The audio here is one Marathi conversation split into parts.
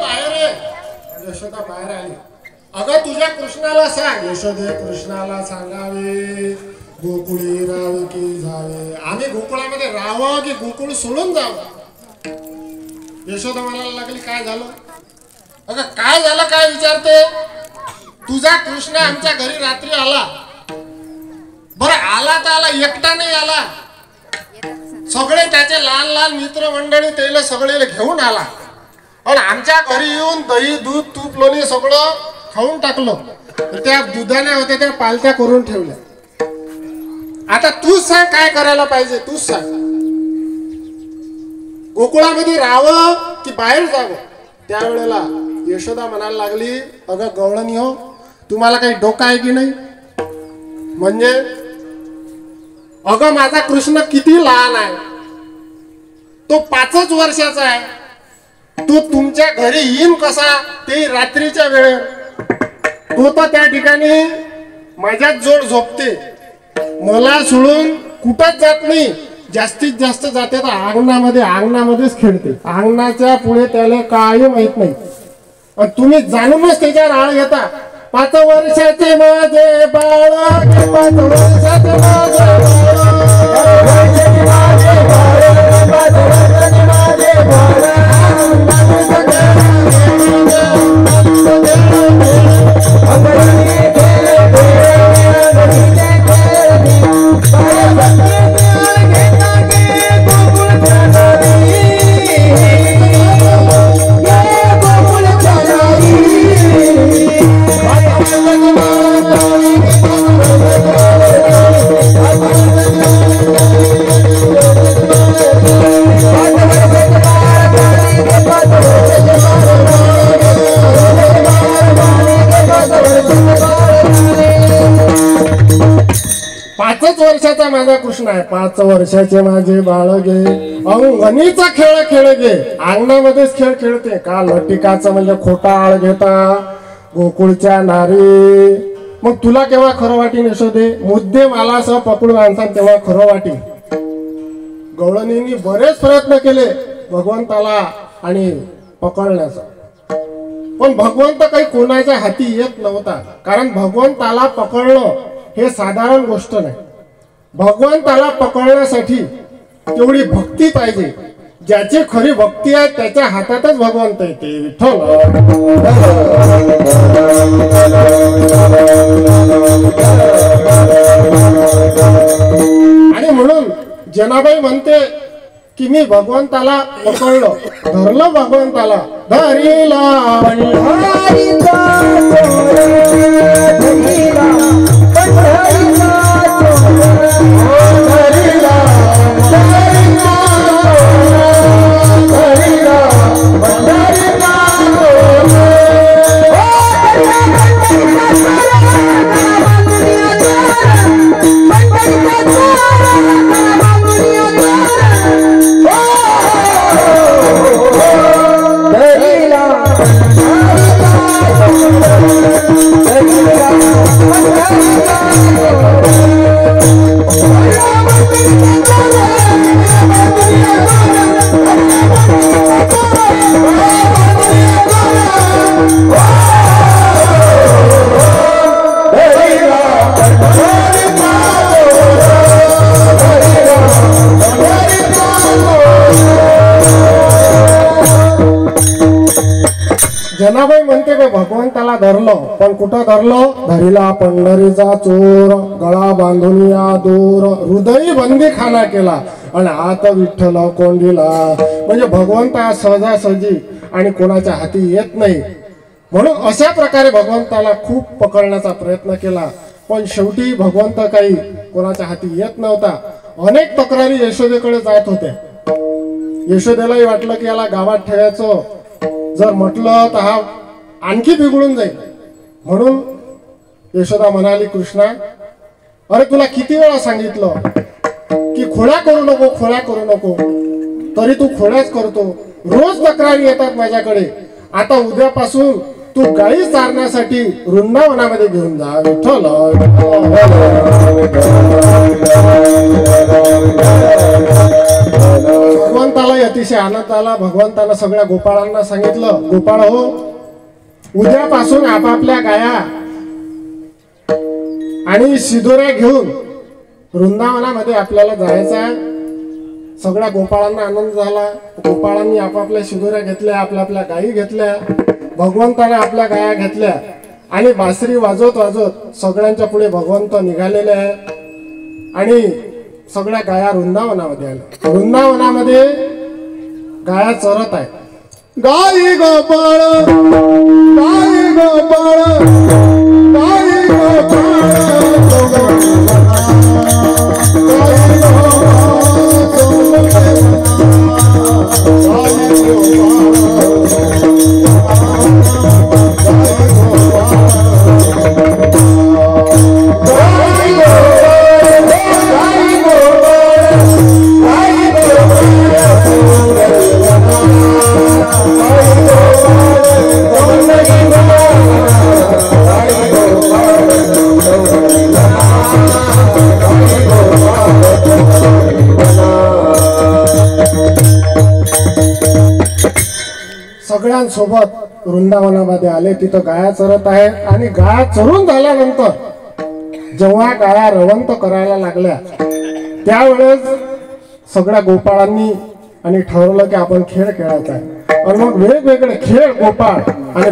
बाहेर आहे. यशोदा बाहेर आली. अगं तुझ्या कृष्णाला सांग. यशोदे कृष्णाला सांगावे गोकुळी राहावे की जावे. आम्ही गोकुळामध्ये राहावं की गोकुळ सोडून जावं. यशोदा म्हणायला लागली काय झालं. अगं काय झालं काय विचारते. तुझा कृष्ण आमच्या घरी रात्री आला. बरं आला तर आला एकटा नाही आला. सगळे त्याचे लहान लहान मित्र मंडळी त्याला सगळे घेऊन आला. आणि आमच्या घरी येऊन दही दूध तूप लोणी सगळं खाऊन टाकलं. त्या दुधाने होत्या त्या पालत्या करून ठेवल्या. आता तूच सांग काय करायला पाहिजे. तूच सांग. गोकुळामध्ये राहावं की बाहेर जावं. त्यावेळेला यशोदा म्हणायला लागली अगं गवळणी हो तुम्हाला काही डोकं आहे की नाही. म्हणजे अगं माझा कृष्ण किती लहान आहे. तो 5च वर्षाचा आहे. तो तुमच्या घरी येईन कसा ते रात्रीच्या वेळेत. तो तर त्या ठिकाणी माझ्याच जोड झोपते. मला सोडून कुठंच जात नाही. जास्तीत जास्त जाते तर अंगणामध्येच खेळते. अंगणाच्या पुढे त्याला काही माहित नाही. आणि तुम्ही जाणूनच त्याच्यावर आळ घेता. 5 वर्षाचे माझे बाळ 5 वर्षाचे माझे वर्षाचा माझा कृष्ण आहे. 5 वर्षाचे माझे बाळगे अंगणीचा खेळ खेळ गे. अंगणामध्येच खेळ खेळते का. लटिकाचं म्हणजे खोटा आळ घेता गोकुळच्या नारी. मग तुला केव्हा खरं वाटीन यशोदे. मुद्दे मला सह पकडून आणसान तेव्हा खरं वाटीन. गवळणींनी बरेच प्रयत्न केले भगवंताला आणि पकडण्याचा. पण भगवंत काही कोणाच्या हाती येत नव्हता. कारण भगवंताला पकडणं हे साधारण गोष्ट नाही. भगवंताला पकडण्यासाठी तेवढी भक्ती पाहिजे. ज्याची खरी भक्ती आहे त्याच्या हातातच भगवंत येते. विठ्ठल. आणि म्हणून जनाबाई म्हणते की मी भगवंताला पकडलं धरलं. भगवंताला धरिला जनाबाई म्हणते का भगवंताला धरलं. पण कुठं धरलं. धरिला पंढरीचा चोर गळा बांधून या दूर हृदयी बंदी खाना केला आणि हात विठ्ठल कोंडीला. म्हणजे भगवंत सहजासहजी आणि कोणाच्या हाती येत नाही. म्हणून अशा प्रकारे भगवंताला खूप पकडण्याचा प्रयत्न केला. पण शेवटी भगवंत काही कोणाच्या हाती येत नव्हता. अनेक तक्रारी यशोदेकडे जात होत्या. यशोदेलाही वाटलं की याला गावात ठेवायचं. जर म्हटलं तर हा आणखी बिघडून जाईल. म्हणून यशोदा म्हणाली कृष्णा अरे तुला किती वेळा सांगितलं की खोड्या करू नको खोड्या करू नको. तरी तू खोड्याच करतो. रोज तक्रारी येतात माझ्याकडे. आता उद्यापासून तू गाई चारण्यासाठी वृंदावनामध्ये घेऊन जा विठ्ठल. भगवंताला अतिशय आनंद आला. भगवंताला सगळ्या गोपाळांना सांगितलं, गोपाळ हो, उद्यापासून आपापल्या गाया आणि शिदोऱ्या घेऊन वृंदावनामध्ये आपल्याला जायचं आहे. सगळ्या गोपाळांना आनंद झाला. गोपाळांनी आपापल्या शिदोऱ्या घेतल्या, आपल्या गायी घेतल्या. भगवंताने आपल्या गाया घेतल्या आणि बासरी वाजवत वाजवत सगळ्यांच्या पुढे भगवंत निघालेले आहे आणि सगळ्या गाया वृंदावनामध्ये आल्या. वृंदावनामध्ये गाया चरत आहेत. गाई गोपाळ गाई गोपाळ गाई गोपाळ सगळ्यांसोबत वृंदावनामध्ये आले. तिथं गाया चरत आहेत आणि गाया चरून झाल्यानंतर जेव्हा गाया रवंत करायला लागल्या त्यावेळेस सगळ्या गोपाळांनी आणि ठरवलं की आपण खेळ खेळायचा आहे. आणि मग वेगवेगळे खेळ गोपाळ आणि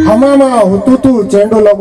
हमामा होतू तू चेंडू लगो